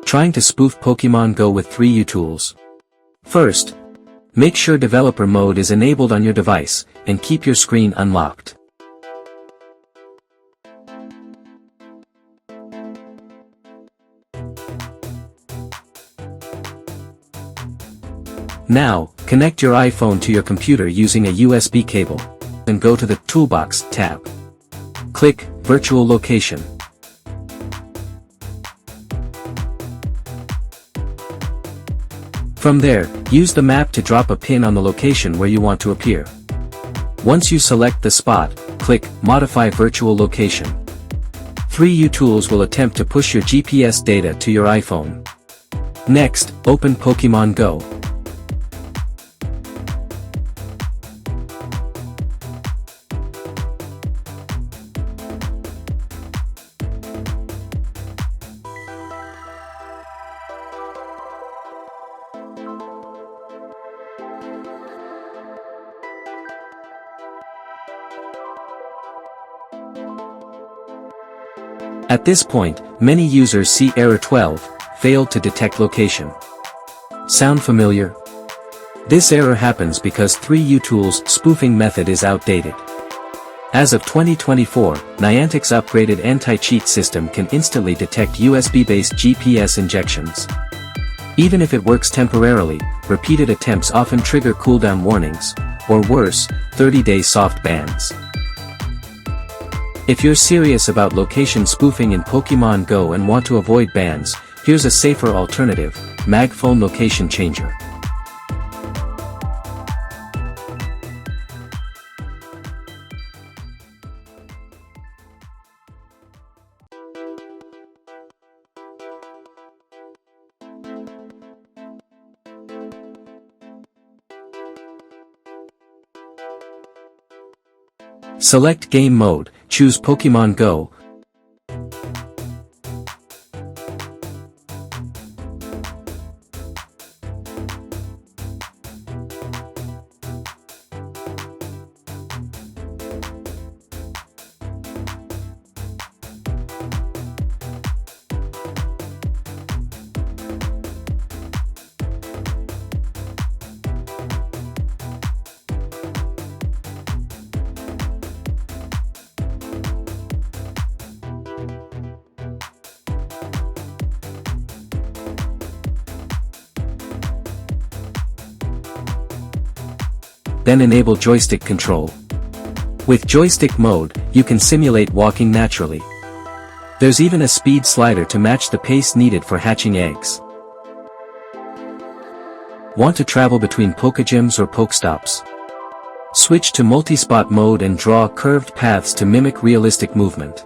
Trying to spoof Pokémon Go with 3uTools. First, make sure developer mode is enabled on your device, and keep your screen unlocked. Now, connect your iPhone to your computer using a USB cable, and go to the Toolbox tab. Click Virtual Location. From there, use the map to drop a pin on the location where you want to appear. Once you select the spot, click Modify Virtual Location. 3uTools will attempt to push your GPS data to your iPhone. Next, open Pokémon Go. At this point, many users see error 12, failed to detect location. Sound familiar? This error happens because 3uTools' spoofing method is outdated. As of 2024, Niantic's upgraded anti-cheat system can instantly detect USB-based GPS injections. Even if it works temporarily, repeated attempts often trigger cooldown warnings, or worse, 30-day soft bans. If you're serious about location spoofing in Pokémon Go and want to avoid bans, here's a safer alternative: MagFone Location Changer. Select Game Mode, choose Pokémon Go. Then enable joystick control. With joystick mode, you can simulate walking naturally. There's even a speed slider to match the pace needed for hatching eggs. Want to travel between Pokégyms or Pokestops? Switch to multi-spot mode and draw curved paths to mimic realistic movement.